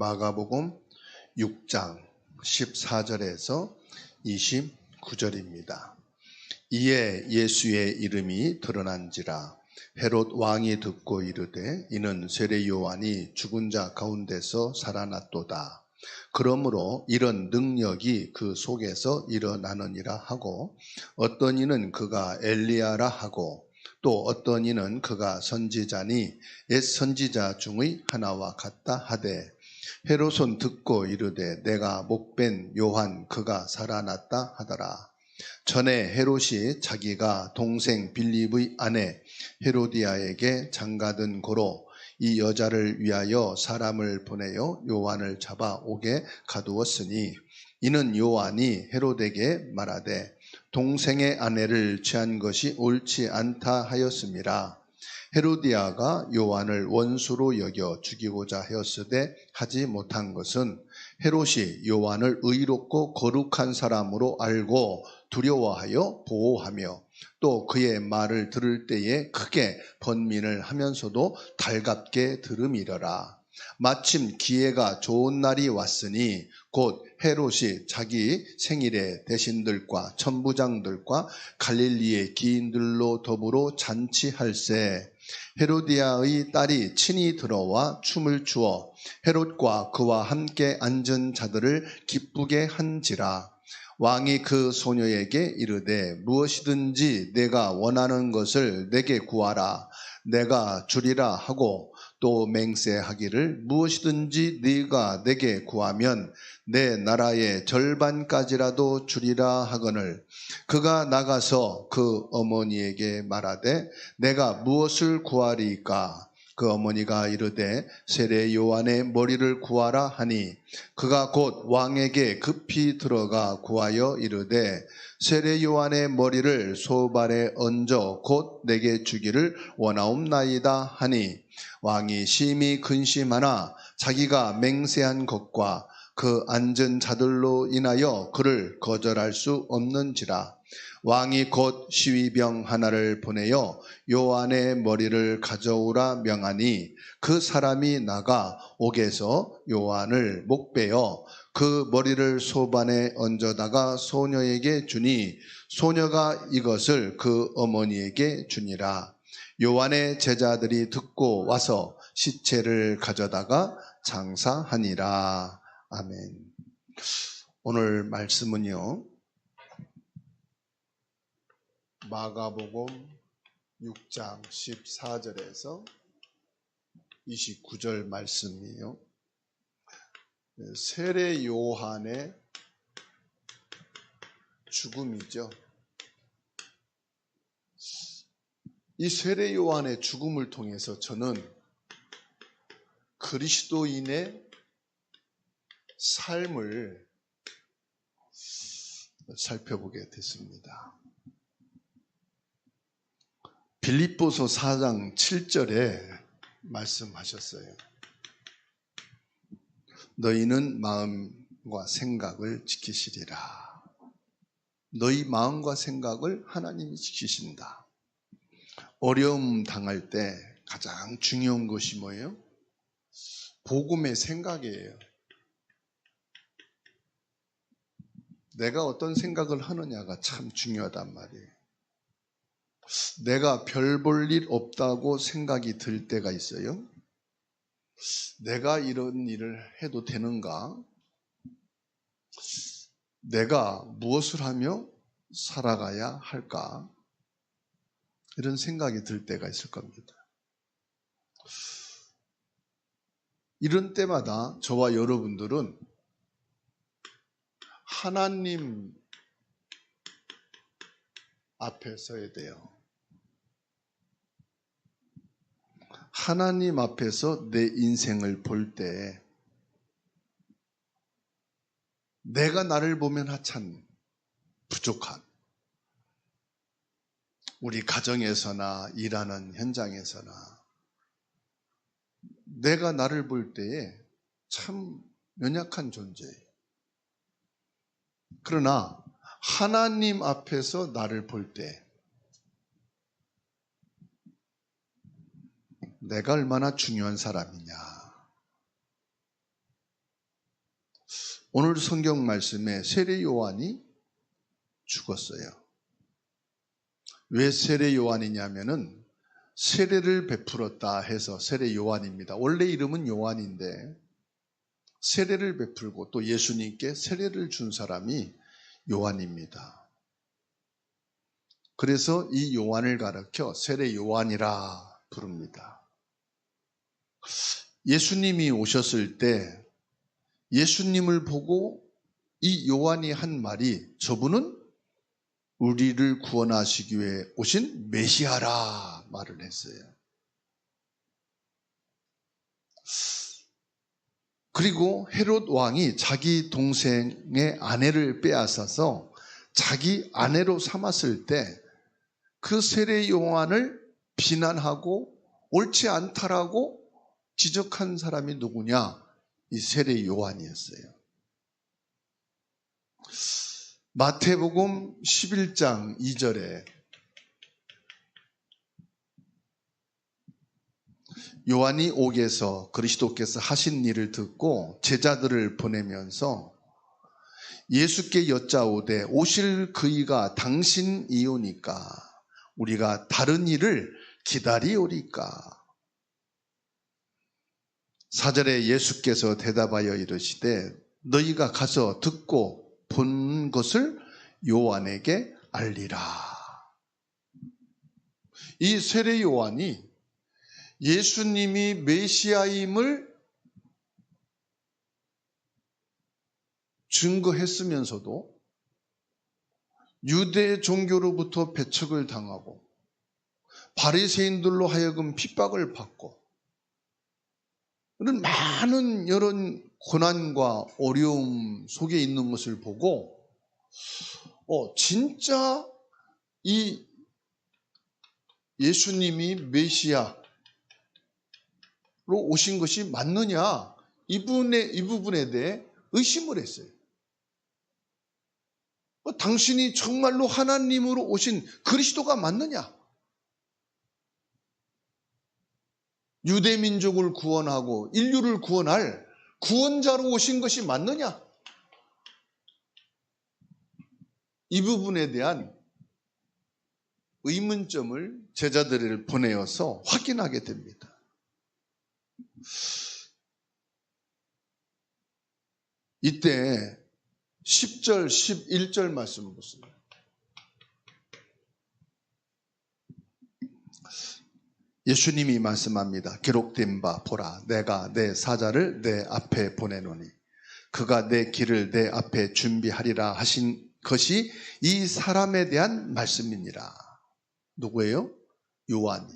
마가복음 6장 14절에서 29절입니다. 이에 예수의 이름이 드러난지라 헤롯 왕이 듣고 이르되 이는 세례 요한이 죽은 자 가운데서 살아났도다. 그러므로 이런 능력이 그 속에서 일어나느니라 하고, 어떤 이는 그가 엘리야라 하고, 또 어떤 이는 그가 선지자니 옛 선지자 중의 하나와 같다 하되, 헤롯은 듣고 이르되 내가 목벤 요한 그가 살아났다 하더라. 전에 헤롯이 자기가 동생 빌립의 아내 헤로디아에게 장가든 고로 이 여자를 위하여 사람을 보내어 요한을 잡아 옥에 가두었으니, 이는 요한이 헤롯에게 말하되 동생의 아내를 취한 것이 옳지 않다 하였음이라. 헤로디아가 요한을 원수로 여겨 죽이고자 하였으되 하지 못한 것은 헤롯이 요한을 의롭고 거룩한 사람으로 알고 두려워하여 보호하며 또 그의 말을 들을 때에 크게 번민을 하면서도 달갑게 들음이러라. 마침 기회가 좋은 날이 왔으니 곧 헤롯이 자기 생일에 대신들과 천부장들과 갈릴리의 기인들로 더불어 잔치할세, 헤로디아의 딸이 친히 들어와 춤을 추어 헤롯과 그와 함께 앉은 자들을 기쁘게 한지라. 왕이 그 소녀에게 이르되 무엇이든지 내가 원하는 것을 내게 구하라, 내가 주리라 하고, 또 맹세하기를 무엇이든지 네가 내게 구하면 내 나라의 절반까지라도 주리라 하거늘, 그가 나가서 그 어머니에게 말하되 내가 무엇을 구하리까? 그 어머니가 이르되 세례 요한의 머리를 구하라 하니, 그가 곧 왕에게 급히 들어가 구하여 이르되 세례 요한의 머리를 소발에 얹어 곧 내게 주기를 원하옵나이다 하니, 왕이 심히 근심하나 자기가 맹세한 것과 그 앉은 자들로 인하여 그를 거절할 수 없는지라. 왕이 곧 시위병 하나를 보내어 요한의 머리를 가져오라 명하니, 그 사람이 나가 옥에서 요한을 목베어 그 머리를 소반에 얹어다가 소녀에게 주니, 소녀가 이것을 그 어머니에게 주니라. 요한의 제자들이 듣고 와서 시체를 가져다가 장사하니라. 아멘. 오늘 말씀은요, 마가복음 6장 14절에서 29절 말씀이에요. 세례 요한의 죽음이죠. 이 세례 요한의 죽음을 통해서 저는 그리스도인의 삶을 살펴보게 됐습니다. 빌립보서 4장 7절에 말씀하셨어요. 너희는 마음과 생각을 지키시리라. 너희 마음과 생각을 하나님이 지키신다. 어려움 당할 때 가장 중요한 것이 뭐예요? 복음의 생각이에요. 내가 어떤 생각을 하느냐가 참 중요하단 말이에요. 내가 별 볼 일 없다고 생각이 들 때가 있어요. 내가 이런 일을 해도 되는가? 내가 무엇을 하며 살아가야 할까? 이런 생각이 들 때가 있을 겁니다. 이런 때마다 저와 여러분들은 하나님 앞에 서야 돼요. 하나님 앞에서 내 인생을 볼 때 내가 나를 보면 하찮, 부족한, 우리 가정에서나 일하는 현장에서나 내가 나를 볼 때에 참 연약한 존재예요. 그러나 하나님 앞에서 나를 볼 때 내가 얼마나 중요한 사람이냐, 오늘 성경 말씀에 세례 요한이 죽었어요. 왜 세례 요한이냐면은 세례를 베풀었다 해서 세례 요한입니다. 원래 이름은 요한인데 세례를 베풀고 또 예수님께 세례를 준 사람이 요한입니다. 그래서 이 요한을 가르쳐 세례 요한이라 부릅니다. 예수님이 오셨을 때 예수님을 보고 이 요한이 한 말이 저분은 우리를 구원하시기 위해 오신 메시아라 말을 했어요. 그리고 헤롯 왕이 자기 동생의 아내를 빼앗아서 자기 아내로 삼았을 때 그 세례 요한을 비난하고 옳지 않다라고 지적한 사람이 누구냐? 이 세례 요한이었어요. 마태복음 11장 2절에 요한이 옥에서 그리스도께서 하신 일을 듣고 제자들을 보내면서 예수께 여짜오되 오실 그이가 당신이오니까 우리가 다른 일을 기다리오리까. 4절에 예수께서 대답하여 이르시되 너희가 가서 듣고 본 것을 요한에게 알리라. 이 세례 요한이 예수님이 메시아임을 증거했으면서도 유대 종교로부터 배척을 당하고 바리새인들로 하여금 핍박을 받고 이런 많은 이런 고난과 어려움 속에 있는 것을 보고 진짜 이 예수님이 메시아로 오신 것이 맞느냐 이 부분에 대해 의심을 했어요. 당신이 정말로 하나님으로 오신 그리스도가 맞느냐? 유대민족을 구원하고 인류를 구원할 구원자로 오신 것이 맞느냐? 이 부분에 대한 의문점을 제자들을 보내어서 확인하게 됩니다. 이때 10절, 11절 말씀을 보습니다. 예수님이 말씀합니다. 기록된 바 보라 내가 내 사자를 내 앞에 보내노니 그가 내 길을 내 앞에 준비하리라 하신 것이 이 사람에 대한 말씀이니라. 누구예요? 요한이.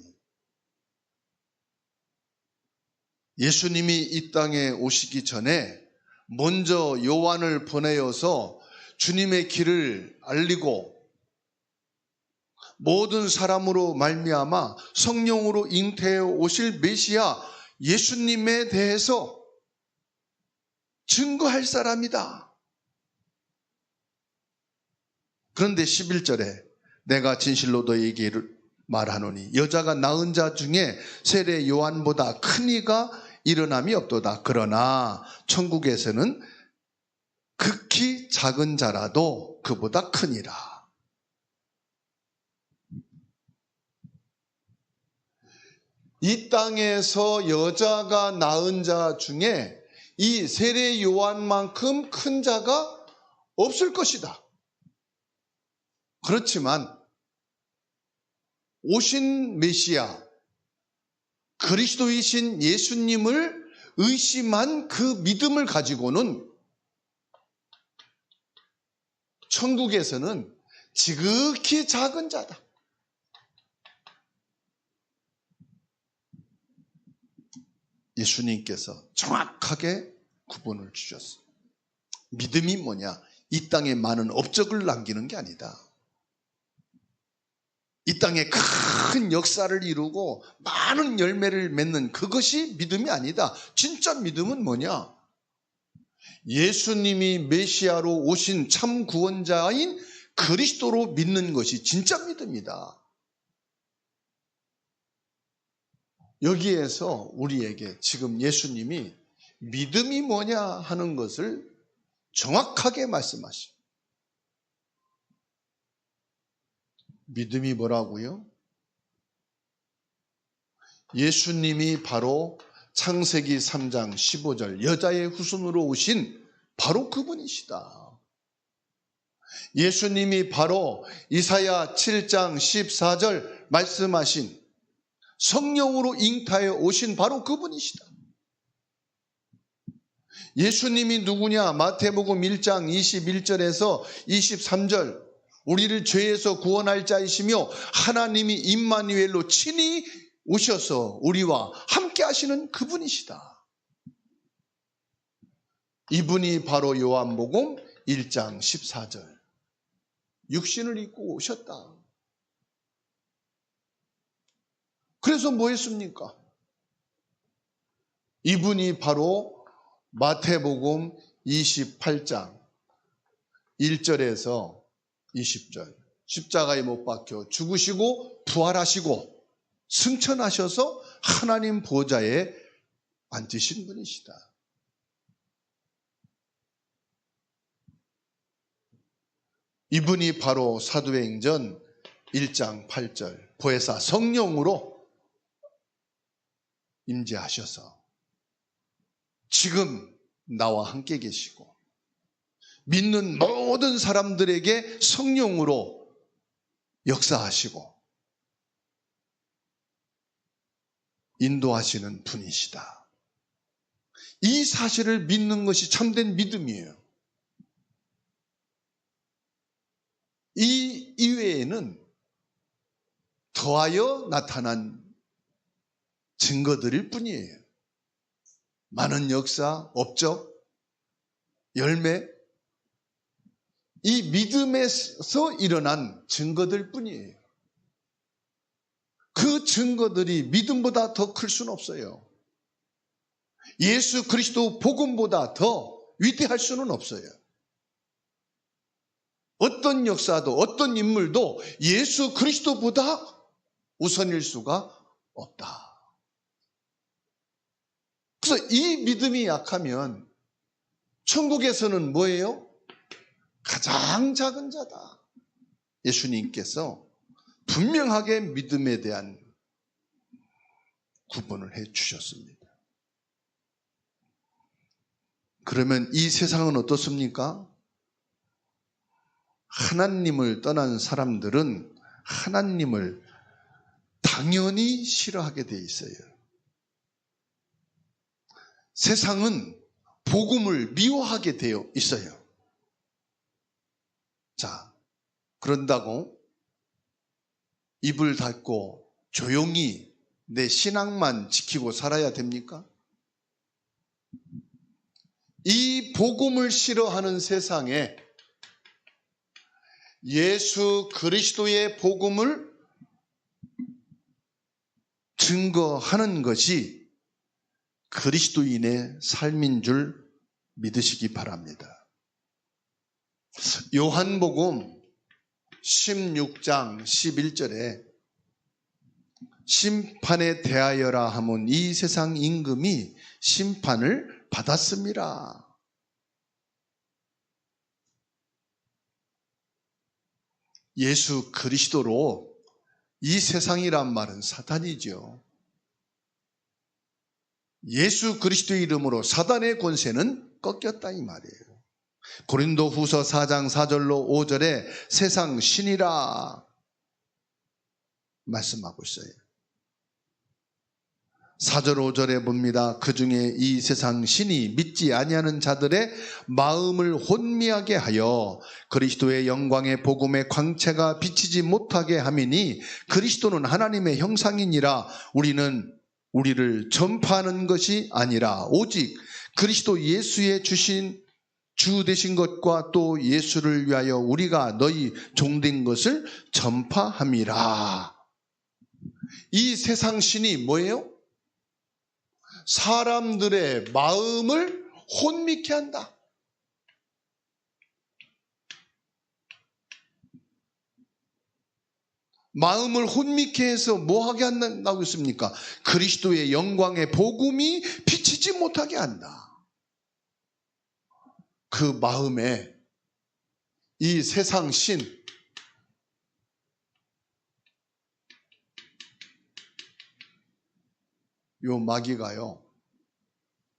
예수님이 이 땅에 오시기 전에 먼저 요한을 보내어서 주님의 길을 알리고 모든 사람으로 말미암아 성령으로 잉태해 오실 메시아 예수님에 대해서 증거할 사람이다. 그런데 11절에 내가 진실로 너희에게 말하노니 여자가 낳은 자 중에 세례 요한보다 큰 이가 일어남이 없도다. 그러나 천국에서는 극히 작은 자라도 그보다 크니라. 이 땅에서 여자가 낳은 자 중에 이 세례 요한만큼 큰 자가 없을 것이다. 그렇지만 오신 메시아 그리스도이신 예수님을 의심한 그 믿음을 가지고는 천국에서는 지극히 작은 자다. 예수님께서 정확하게 구분을 주셨어요. 믿음이 뭐냐? 이 땅에 많은 업적을 남기는 게 아니다. 이 땅에 큰 역사를 이루고 많은 열매를 맺는 그것이 믿음이 아니다. 진짜 믿음은 뭐냐? 예수님이 메시아로 오신 참 구원자인 그리스도로 믿는 것이 진짜 믿음이다. 여기에서 우리에게 지금 예수님이 믿음이 뭐냐 하는 것을 정확하게 말씀하시오. 믿음이 뭐라고요? 예수님이 바로 창세기 3장 15절 여자의 후손으로 오신 바로 그분이시다. 예수님이 바로 이사야 7장 14절 말씀하신 성령으로 잉타해 오신 바로 그분이시다. 예수님이 누구냐? 마태복음 1장 21절에서 23절 우리를 죄에서 구원할 자이시며 하나님이 임마누엘로 친히 오셔서 우리와 함께 하시는 그분이시다. 이분이 바로 요한복음 1장 14절 육신을 입고 오셨다. 그래서 뭐 했습니까? 이분이 바로 마태복음 28장 1절에서 20절 십자가에 못 박혀 죽으시고 부활하시고 승천하셔서 하나님 보좌에 앉으신 분이시다. 이분이 바로 사도행전 1장 8절 보혜사 성령으로 임재하셔서 지금 나와 함께 계시고 믿는 모든 사람들에게 성령으로 역사하시고 인도하시는 분이시다. 이 사실을 믿는 것이 참된 믿음이에요. 이 이외에는 더하여 나타난 증거들일 뿐이에요. 많은 역사, 업적, 열매, 이 믿음에서 일어난 증거들 뿐이에요. 그 증거들이 믿음보다 더 클 수는 없어요. 예수 그리스도 복음보다 더 위대할 수는 없어요. 어떤 역사도 어떤 인물도 예수 그리스도보다 우선일 수가 없다. 그래서 이 믿음이 약하면 천국에서는 뭐예요? 가장 작은 자다. 예수님께서 분명하게 믿음에 대한 구분을 해 주셨습니다. 그러면 이 세상은 어떻습니까? 하나님을 떠난 사람들은 하나님을 당연히 싫어하게 돼 있어요. 세상은 복음을 미워하게 되어 있어요. 자, 그런다고 입을 닫고 조용히 내 신앙만 지키고 살아야 됩니까? 이 복음을 싫어하는 세상에 예수 그리스도의 복음을 증거하는 것이 그리스도인의 삶인 줄 믿으시기 바랍니다. 요한복음 16장 11절에 심판에 대하여라 하면 이 세상 임금이 심판을 받았습니다. 예수 그리스도로 이 세상이란 말은 사탄이죠. 예수 그리스도 이름으로 사단의 권세는 꺾였다 이 말이에요. 고린도후서 4장 4절로 5절에 세상 신이라 말씀하고 있어요. 4절 5절에 봅니다. 그 중에 이 세상 신이 믿지 아니하는 자들의 마음을 혼미하게 하여 그리스도의 영광의 복음의 광채가 비치지 못하게 함이니 그리스도는 하나님의 형상이니라. 우리를 전파하는 것이 아니라 오직 그리스도 예수의 주신 주 되신 것과 또 예수를 위하여 우리가 너희 종된 것을 전파함이라. 이 세상 신이 뭐예요? 사람들의 마음을 혼미케 한다. 마음을 혼미케 해서 뭐 하게 한다고 했습니까? 그리스도의 영광의 복음이 비치지 못하게 한다. 그 마음에 이 세상 신, 요 마귀가요,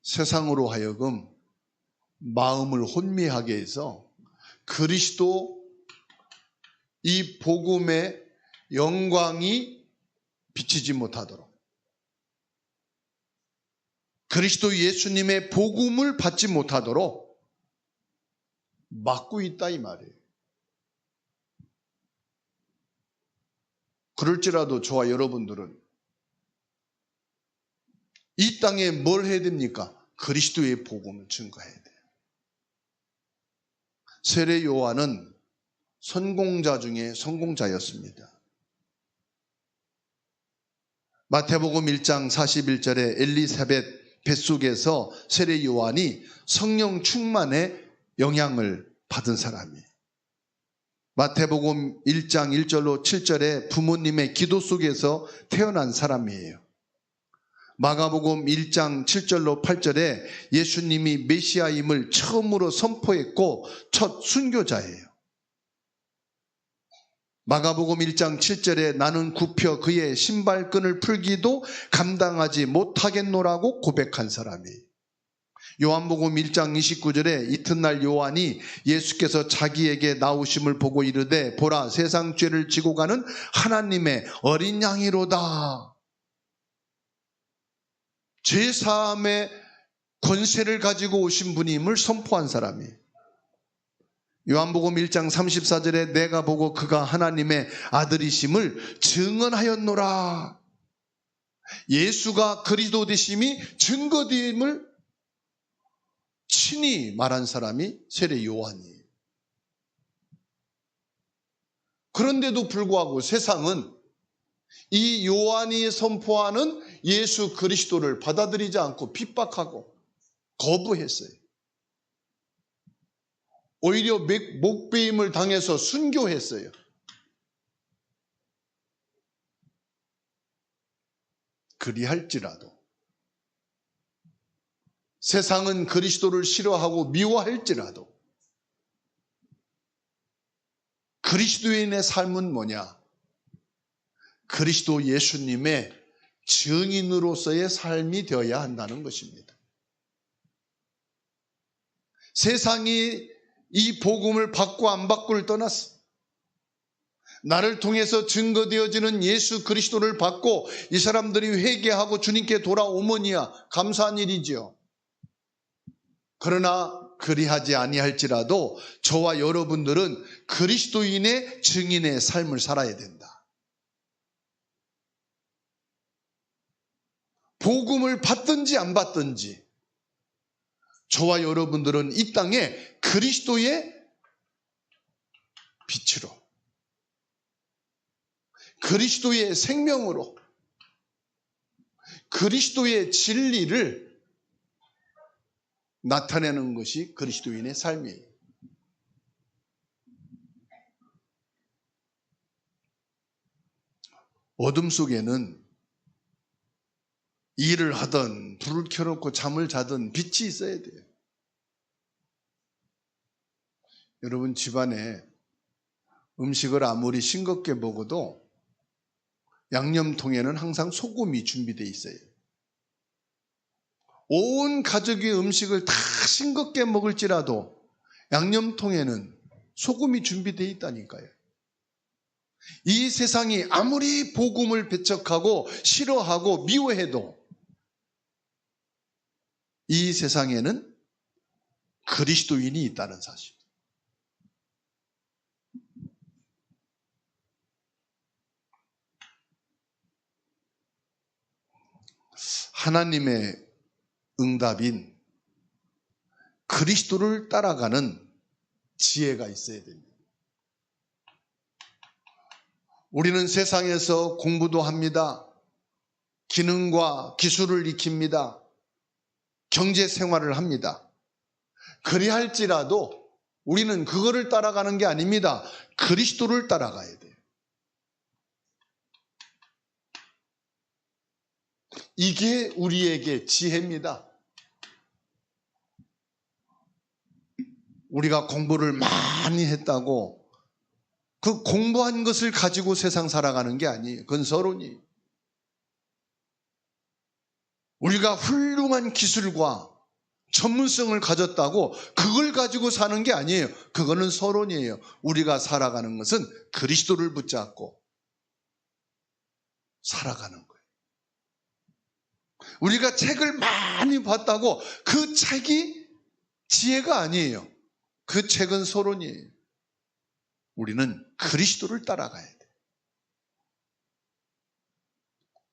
세상으로 하여금 마음을 혼미하게 해서 그리스도 이 복음의 영광이 비치지 못하도록, 그리스도 예수님의 복음을 받지 못하도록 막고 있다 이 말이에요. 그럴지라도 저와 여러분들은 이 땅에 뭘 해야 됩니까? 그리스도의 복음을 증거해야 돼요. 세례 요한은 선공자 중에 성공자였습니다. 마태복음 1장 41절에 엘리사벳 뱃속에서 세례 요한이 성령 충만의 영향을 받은 사람이에요. 마태복음 1장 1절로 7절에 부모님의 기도 속에서 태어난 사람이에요. 마가복음 1장 7절로 8절에 예수님이 메시아임을 처음으로 선포했고 첫 순교자예요. 마가복음 1장 7절에 나는 굽혀 그의 신발끈을 풀기도 감당하지 못하겠노라고 고백한 사람이에요. 요한복음 1장 29절에 이튿날 요한이 예수께서 자기에게 나오심을 보고 이르되 보라 세상 죄를 지고 가는 하나님의 어린 양이로다. 죄사함의 권세를 가지고 오신 분임을 선포한 사람이에요. 요한복음 1장 34절에 내가 보고 그가 하나님의 아들이심을 증언하였노라. 예수가 그리스도 되심이 증거됨을 친히 말한 사람이 세례 요한이에요. 그런데도 불구하고 세상은 이 요한이 선포하는 예수 그리스도를 받아들이지 않고 핍박하고 거부했어요. 오히려 목배임을 당해서 순교했어요. 그리할지라도 세상은 그리스도를 싫어하고 미워할지라도 그리스도인의 삶은 뭐냐? 그리스도 예수님의 증인으로서의 삶이 되어야 한다는 것입니다. 세상이 이 복음을 받고 안 받고를 떠났어. 나를 통해서 증거되어지는 예수 그리스도를 받고 이 사람들이 회개하고 주님께 돌아오면이야 감사한 일이지요. 그러나 그리하지 아니할지라도 저와 여러분들은 그리스도인의 증인의 삶을 살아야 된다. 복음을 받든지 안 받든지 저와 여러분들은 이 땅에 그리스도의 빛으로, 그리스도의 생명으로, 그리스도의 진리를 나타내는 것이 그리스도인의 삶이에요. 어둠 속에는 일을 하든 불을 켜놓고 잠을 자든 빛이 있어야 돼요. 여러분 집안에 음식을 아무리 싱겁게 먹어도 양념통에는 항상 소금이 준비되어 있어요. 온 가족이 음식을 다 싱겁게 먹을지라도 양념통에는 소금이 준비되어 있다니까요. 이 세상이 아무리 복음을 배척하고 싫어하고 미워해도 이 세상에는 그리스도인이 있다는 사실. 하나님의 응답인 그리스도를 따라가는 지혜가 있어야 됩니다. 우리는 세상에서 공부도 합니다. 기능과 기술을 익힙니다. 경제 생활을 합니다. 그리할지라도 우리는 그거를 따라가는 게 아닙니다. 그리스도를 따라가야 돼요. 이게 우리에게 지혜입니다. 우리가 공부를 많이 했다고 그 공부한 것을 가지고 세상 살아가는 게 아니에요. 그건 서론이에요. 우리가 훌륭한 기술과 전문성을 가졌다고 그걸 가지고 사는 게 아니에요. 그거는 서론이에요. 우리가 살아가는 것은 그리스도를 붙잡고 살아가는 거예요. 우리가 책을 많이 봤다고 그 책이 지혜가 아니에요. 그 책은 서론이에요. 우리는 그리스도를 따라가야 돼요.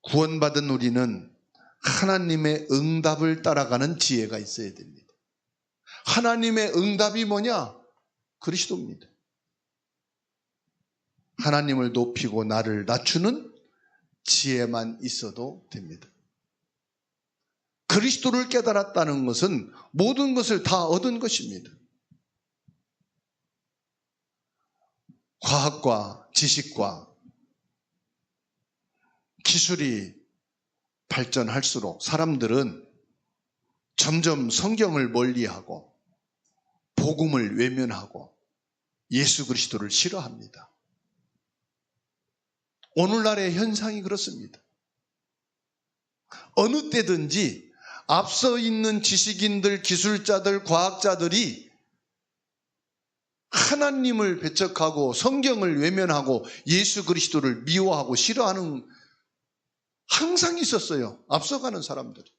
구원받은 우리는 하나님의 응답을 따라가는 지혜가 있어야 됩니다. 하나님의 응답이 뭐냐? 그리스도입니다. 하나님을 높이고 나를 낮추는 지혜만 있어도 됩니다. 그리스도를 깨달았다는 것은 모든 것을 다 얻은 것입니다. 과학과 지식과 기술이 발전할수록 사람들은 점점 성경을 멀리하고 복음을 외면하고 예수 그리스도를 싫어합니다. 오늘날의 현상이 그렇습니다. 어느 때든지 앞서 있는 지식인들, 기술자들, 과학자들이 하나님을 배척하고 성경을 외면하고 예수 그리스도를 미워하고 싫어하는 항상 있었어요. 앞서가는 사람들이.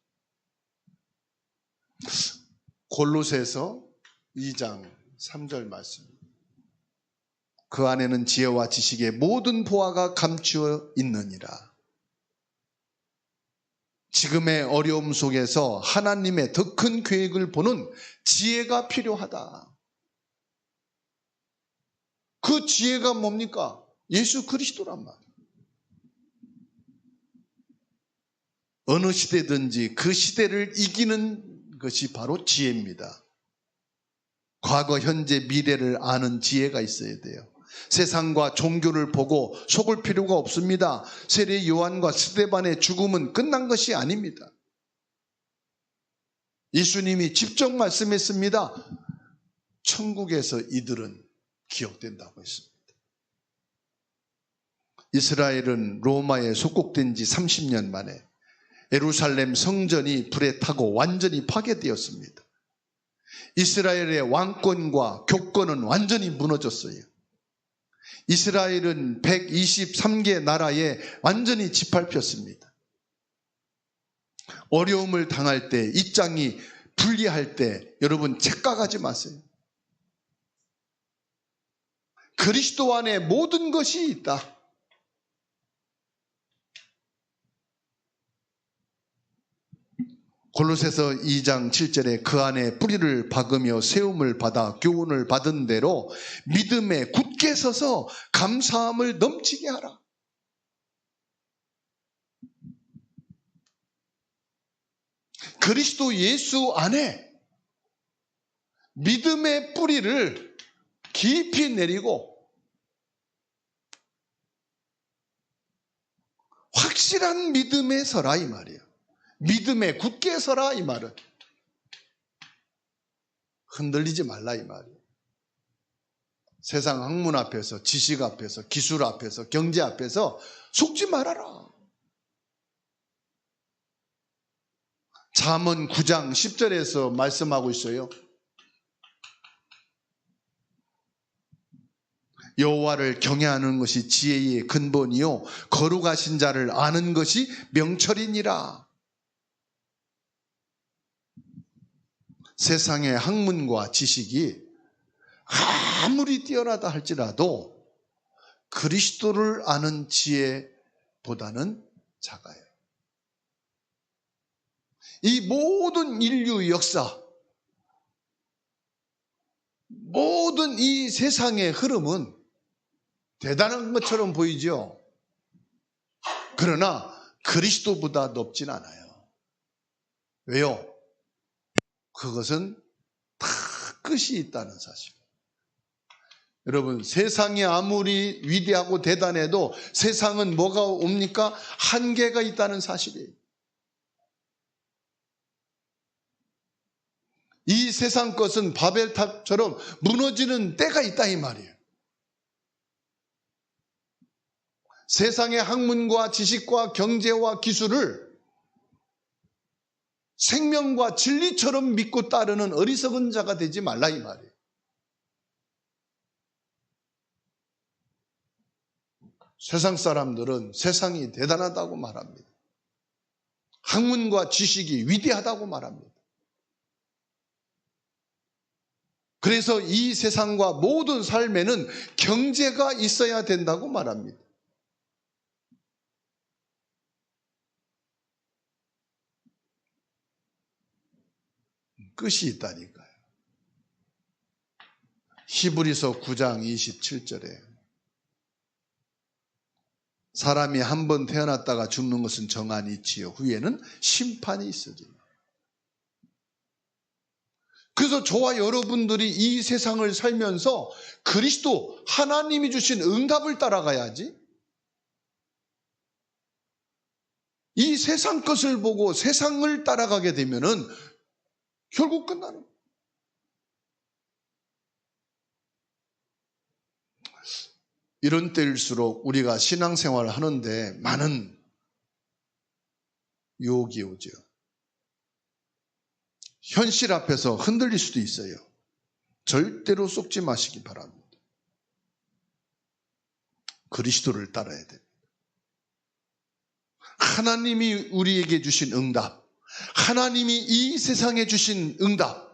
골로새서 2장 3절 말씀. 그 안에는 지혜와 지식의 모든 보화가 감추어 있느니라. 지금의 어려움 속에서 하나님의 더 큰 계획을 보는 지혜가 필요하다. 그 지혜가 뭡니까? 예수 그리스도란 말이에요. 어느 시대든지 그 시대를 이기는 것이 바로 지혜입니다. 과거, 현재, 미래를 아는 지혜가 있어야 돼요. 세상과 종교를 보고 속을 필요가 없습니다. 세례 요한과 스데반의 죽음은 끝난 것이 아닙니다. 예수님이 직접 말씀했습니다. 천국에서 이들은 기억된다고 했습니다. 이스라엘은 로마에 속국된 지 30년 만에 예루살렘 성전이 불에 타고 완전히 파괴되었습니다. 이스라엘의 왕권과 교권은 완전히 무너졌어요. 이스라엘은 123개 나라에 완전히 짓밟혔습니다. 어려움을 당할 때, 입장이 불리할 때 여러분 착각하지 마세요. 그리스도 안에 모든 것이 있다. 골로새서 2장 7절에 그 안에 뿌리를 박으며 세움을 받아 교훈을 받은 대로 믿음에 굳게 서서 감사함을 넘치게 하라. 그리스도 예수 안에 믿음의 뿌리를 깊이 내리고 확실한 믿음에 서라 이 말이에요. 믿음에 굳게 서라 이 말은 흔들리지 말라 이 말이에요. 세상 학문 앞에서, 지식 앞에서, 기술 앞에서, 경제 앞에서 속지 말아라. 잠언 9장 10절에서 말씀하고 있어요. 여호와를 경외하는 것이 지혜의 근본이요 거룩하신 자를 아는 것이 명철이니라. 세상의 학문과 지식이 아무리 뛰어나다 할지라도 그리스도를 아는 지혜보다는 작아요. 이 모든 인류 역사, 모든 이 세상의 흐름은 대단한 것처럼 보이죠. 그러나 그리스도보다 높진 않아요. 왜요? 그것은 다 끝이 있다는 사실. 여러분, 세상이 아무리 위대하고 대단해도 세상은 뭐가 옵니까? 한계가 있다는 사실이에요. 이 세상 것은 바벨탑처럼 무너지는 때가 있다 이 말이에요. 세상의 학문과 지식과 경제와 기술을 생명과 진리처럼 믿고 따르는 어리석은 자가 되지 말라 이 말이에요. 세상 사람들은 세상이 대단하다고 말합니다. 학문과 지식이 위대하다고 말합니다. 그래서 이 세상과 모든 삶에는 경제가 있어야 된다고 말합니다. 끝이 있다니까요. 히브리서 9장 27절에 사람이 한 번 태어났다가 죽는 것은 정한이 있지요. 후에는 심판이 있어집니다. 그래서 저와 여러분들이 이 세상을 살면서 그리스도 하나님이 주신 응답을 따라가야지. 이 세상 것을 보고 세상을 따라가게 되면은 결국 끝나는 거예요. 이런 때일수록 우리가 신앙생활을 하는데 많은 유혹이 오죠. 현실 앞에서 흔들릴 수도 있어요. 절대로 속지 마시기 바랍니다. 그리스도를 따라야 됩니다. 하나님이 우리에게 주신 응답, 하나님이 이 세상에 주신 응답,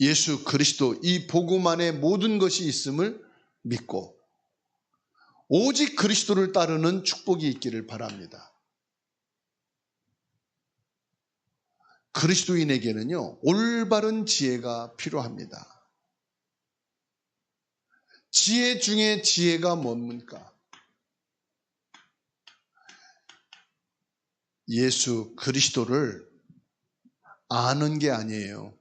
예수 그리스도 이 복음 안에 모든 것이 있음을 믿고 오직 그리스도를 따르는 축복이 있기를 바랍니다. 그리스도인에게는요, 올바른 지혜가 필요합니다. 지혜 중에 지혜가 뭡니까? 예수 그리스도를 아는 게 아니에요.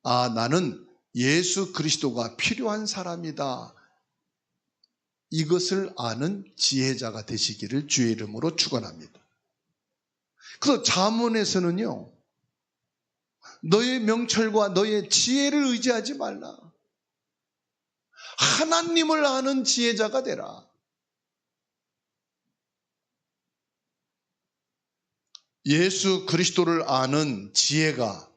아, 나는 예수 그리스도가 필요한 사람이다. 이것을 아는 지혜자가 되시기를 주의 이름으로 축원합니다. 그래서 잠언에서는요, 너의 명철과 너의 지혜를 의지하지 말라. 하나님을 아는 지혜자가 되라. 예수 그리스도를 아는 지혜가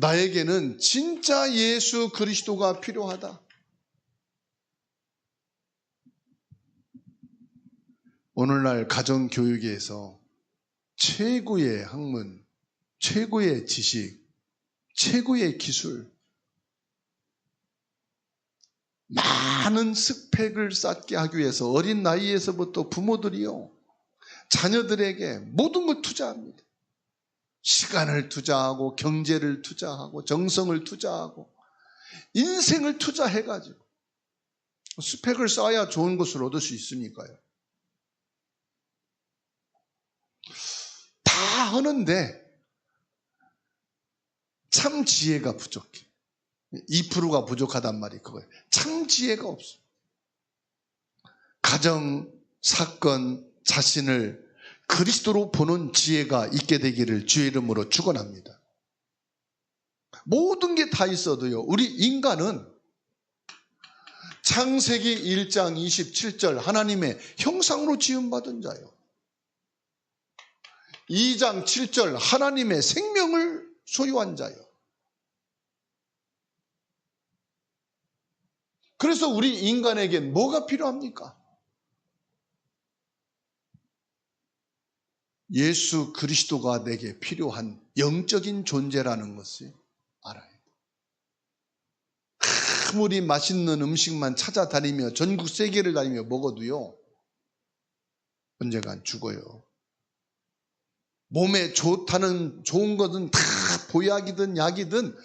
나에게는 진짜 예수 그리스도가 필요하다. 오늘날 가정교육에서 최고의 학문, 최고의 지식, 최고의 기술, 많은 스펙을 쌓게 하기 위해서 어린 나이에서부터 부모들이요, 자녀들에게 모든 걸 투자합니다. 시간을 투자하고 경제를 투자하고 정성을 투자하고 인생을 투자해가지고 스펙을 쌓아야 좋은 것을 얻을 수 있으니까요. 다 하는데 참 지혜가 부족해. 2%가 부족하단 말이 그거예요. 참 지혜가 없어. 가정, 사건, 자신을 그리스도로 보는 지혜가 있게 되기를 주의 이름으로 축원합니다. 모든 게 다 있어도요, 우리 인간은 창세기 1장 27절 하나님의 형상으로 지음받은 자요. 2장 7절 하나님의 생명을 소유한 자요. 그래서 우리 인간에겐 뭐가 필요합니까? 예수 그리스도가 내게 필요한 영적인 존재라는 것을 알아야 돼. 아무리 맛있는 음식만 찾아다니며 전국 세계를 다니며 먹어도요, 언젠간 죽어요. 몸에 좋다는 좋은 것은 다 보약이든 약이든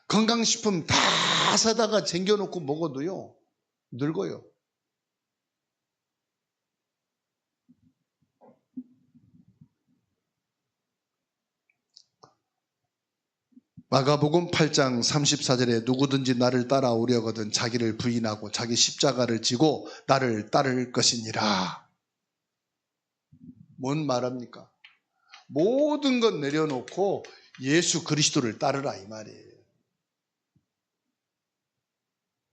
건강식품 다 사다가 쟁겨놓고 먹어도요, 늙어요. 마가복음 8장 34절에 누구든지 나를 따라오려거든 자기를 부인하고 자기 십자가를 지고 나를 따를 것이니라. 뭔 말합니까? 모든 것 내려놓고 예수 그리스도를 따르라 이 말이에요.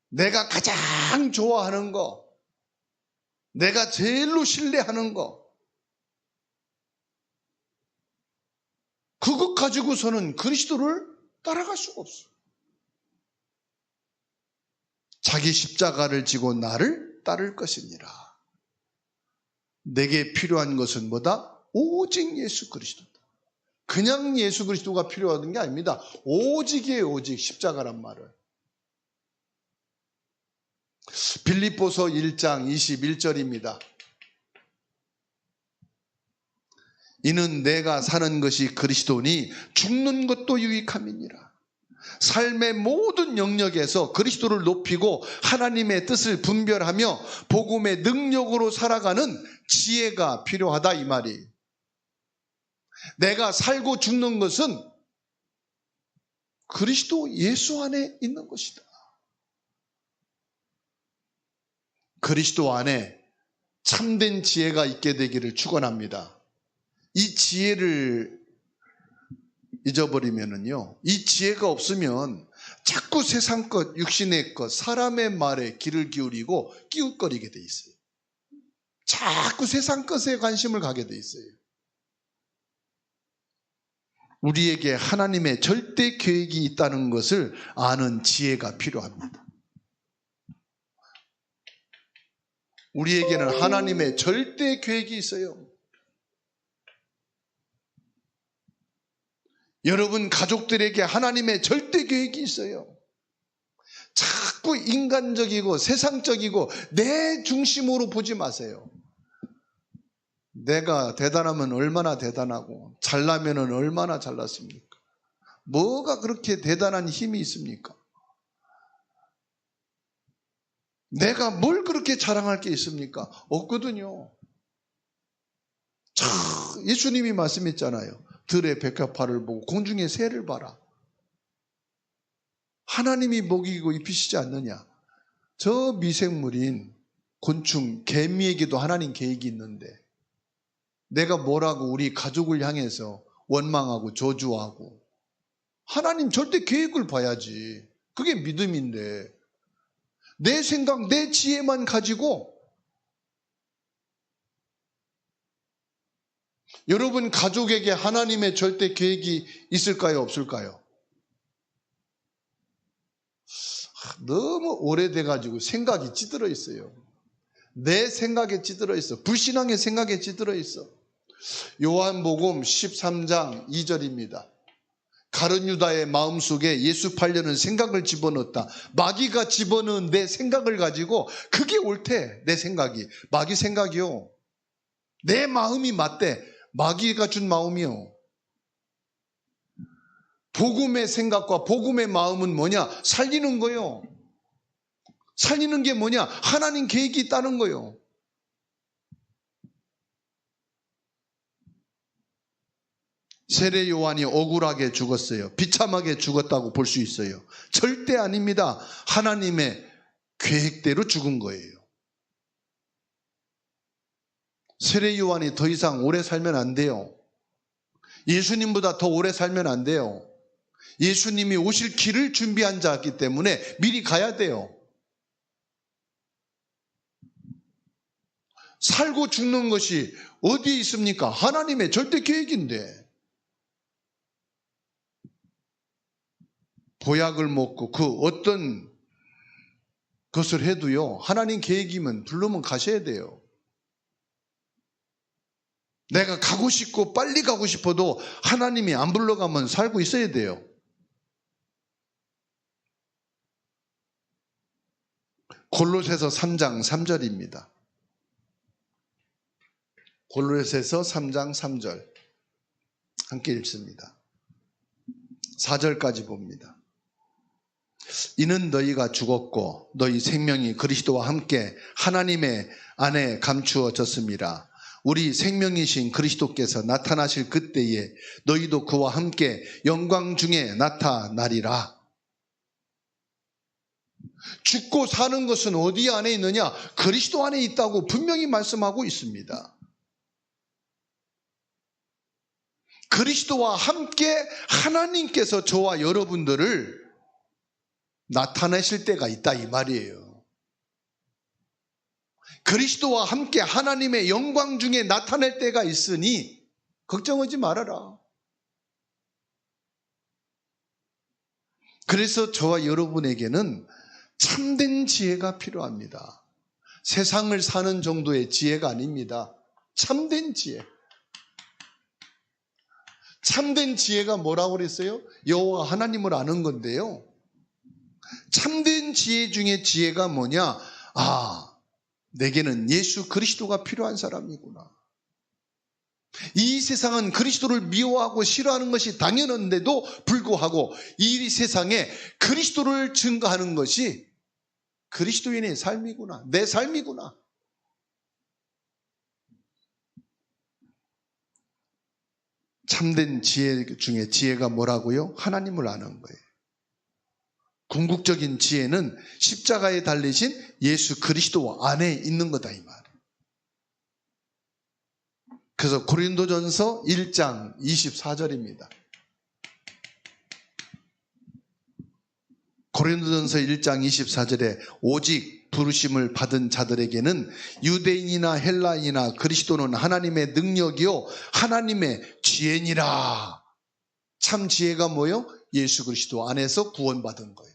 내가 가장 좋아하는 거, 내가 제일로 신뢰하는 거, 그것 가지고서는 그리스도를 따라갈 수가 없어요. 자기 십자가를 지고 나를 따를 것이니라. 내게 필요한 것은 뭐다? 오직 예수 그리스도다. 그냥 예수 그리스도가 필요한 게 아닙니다. 오직이에요. 오직 십자가란 말을. 빌립보서 1장 21절입니다. 이는 내가 사는 것이 그리스도니 죽는 것도 유익함이니라. 삶의 모든 영역에서 그리스도를 높이고 하나님의 뜻을 분별하며 복음의 능력으로 살아가는 지혜가 필요하다 이 말이. 내가 살고 죽는 것은 그리스도 예수 안에 있는 것이다. 그리스도 안에 참된 지혜가 있게 되기를 축원합니다. 이 지혜를 잊어버리면은요, 이 지혜가 없으면 자꾸 세상 것, 육신의 것, 사람의 말에 귀를 기울이고 끼웃거리게 돼 있어요. 자꾸 세상 것에 관심을 가게 돼 있어요. 우리에게 하나님의 절대 계획이 있다는 것을 아는 지혜가 필요합니다. 우리에게는 하나님의 절대 계획이 있어요. 여러분 가족들에게 하나님의 절대 계획이 있어요. 자꾸 인간적이고 세상적이고 내 중심으로 보지 마세요. 내가 대단하면 얼마나 대단하고 잘나면 얼마나 잘났습니까? 뭐가 그렇게 대단한 힘이 있습니까? 내가 뭘 그렇게 자랑할 게 있습니까? 없거든요. 예수님이 말씀했잖아요. 들의 백합화를 보고 공중의 새를 봐라. 하나님이 먹이고 입히시지 않느냐. 저 미생물인 곤충, 개미에게도 하나님 계획이 있는데 내가 뭐라고 우리 가족을 향해서 원망하고 저주하고 하나님 절대 계획을 봐야지. 그게 믿음인데 내 생각, 내 지혜만 가지고 여러분 가족에게 하나님의 절대 계획이 있을까요? 없을까요? 너무 오래돼가지고 생각이 찌들어 있어요. 내 생각에 찌들어 있어. 불신앙의 생각에 찌들어 있어. 요한복음 13장 2절입니다. 가룟 유다의 마음속에 예수 팔려는 생각을 집어넣었다. 마귀가 집어넣은 내 생각을 가지고 그게 옳대. 내 생각이. 마귀 생각이요. 내 마음이 맞대. 마귀가 준 마음이요. 복음의 생각과 복음의 마음은 뭐냐? 살리는 거요. 살리는 게 뭐냐? 하나님 계획이 있다는 거요. 세례 요한이 억울하게 죽었어요. 비참하게 죽었다고 볼 수 있어요. 절대 아닙니다. 하나님의 계획대로 죽은 거예요. 세례 요한이 더 이상 오래 살면 안 돼요. 예수님보다 더 오래 살면 안 돼요. 예수님이 오실 길을 준비한 자이기 때문에 미리 가야 돼요. 살고 죽는 것이 어디에 있습니까? 하나님의 절대 계획인데. 보약을 먹고 그 어떤 것을 해도요, 하나님 계획이면 부르면 가셔야 돼요. 내가 가고 싶고 빨리 가고 싶어도 하나님이 안 불러가면 살고 있어야 돼요. 골로새서 3장 3절입니다. 골로새서 3장 3절 함께 읽습니다. 4절까지 봅니다. 이는 너희가 죽었고 너희 생명이 그리스도와 함께 하나님의 안에 감추어졌음이라. 우리 생명이신 그리스도께서 나타나실 그때에 너희도 그와 함께 영광 중에 나타나리라. 죽고 사는 것은 어디 안에 있느냐? 그리스도 안에 있다고 분명히 말씀하고 있습니다. 그리스도와 함께 하나님께서 저와 여러분들을 나타내실 때가 있다 이 말이에요. 그리스도와 함께 하나님의 영광 중에 나타낼 때가 있으니 걱정하지 말아라. 그래서 저와 여러분에게는 참된 지혜가 필요합니다. 세상을 사는 정도의 지혜가 아닙니다. 참된 지혜. 참된 지혜가 뭐라고 그랬어요? 여호와 하나님을 아는 건데요. 참된 지혜 중에 지혜가 뭐냐? 내게는 예수 그리스도가 필요한 사람이구나. 이 세상은 그리스도를 미워하고 싫어하는 것이 당연한데도 불구하고 이 세상에 그리스도를 증거하는 것이 그리스도인의 삶이구나. 내 삶이구나. 참된 지혜 중에 지혜가 뭐라고요? 하나님을 아는 거예요. 궁극적인 지혜는 십자가에 달리신 예수 그리스도 안에 있는 거다 이 말이에요. 그래서 고린도전서 1장 24절입니다. 고린도전서 1장 24절에 오직 부르심을 받은 자들에게는 유대인이나 헬라인이나 그리스도는 하나님의 능력이요 하나님의 지혜니라. 참 지혜가 뭐요? 예수 그리스도 안에서 구원받은 거예요.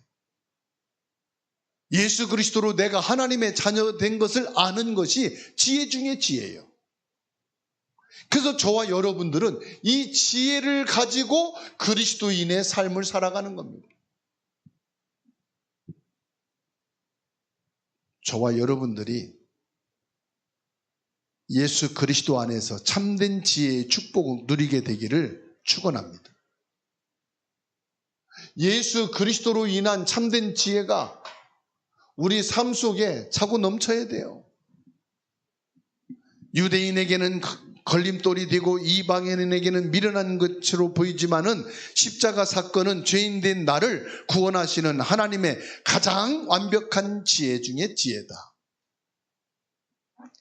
예수 그리스도로 내가 하나님의 자녀 된 것을 아는 것이 지혜 중에 지혜예요. 그래서 저와 여러분들은 이 지혜를 가지고 그리스도인의 삶을 살아가는 겁니다. 저와 여러분들이 예수 그리스도 안에서 참된 지혜의 축복을 누리게 되기를 축원합니다. 예수 그리스도로 인한 참된 지혜가 우리 삶 속에 차고 넘쳐야 돼요. 유대인에게는 걸림돌이 되고 이방인에게는 미련한 것으로 보이지만은 십자가 사건은 죄인된 나를 구원하시는 하나님의 가장 완벽한 지혜 중에 지혜다.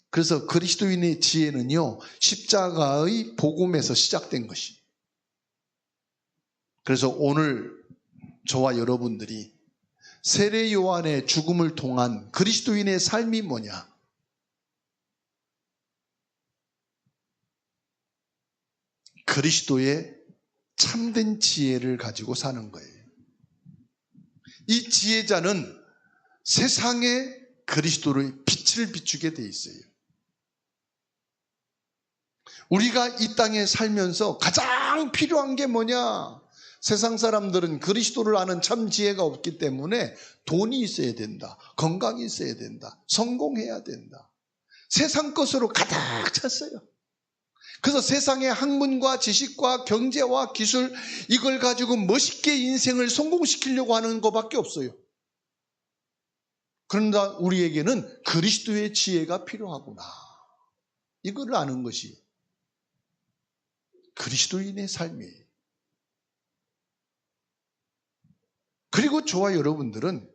그래서 그리스도인의 지혜는요, 십자가의 복음에서 시작된 것이. 그래서 오늘 저와 여러분들이 세례 요한의 죽음을 통한 그리스도인의 삶이 뭐냐? 그리스도의 참된 지혜를 가지고 사는 거예요. 이 지혜자는 세상에 그리스도의 빛을 비추게 돼 있어요. 우리가 이 땅에 살면서 가장 필요한 게 뭐냐? 세상 사람들은 그리스도를 아는 참 지혜가 없기 때문에 돈이 있어야 된다, 건강이 있어야 된다, 성공해야 된다. 세상 것으로 가득 찼어요. 그래서 세상의 학문과 지식과 경제와 기술 이걸 가지고 멋있게 인생을 성공시키려고 하는 것밖에 없어요. 그런데 우리에게는 그리스도의 지혜가 필요하구나. 이걸 아는 것이 그리스도인의 삶이에요. 그리고 저와 여러분들은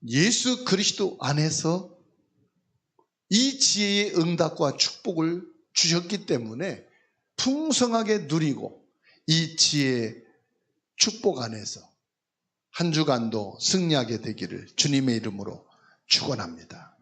예수 그리스도 안에서 이 지혜의 응답과 축복을 주셨기 때문에 풍성하게 누리고 이 지혜의 축복 안에서 한 주간도 승리하게 되기를 주님의 이름으로 축원합니다.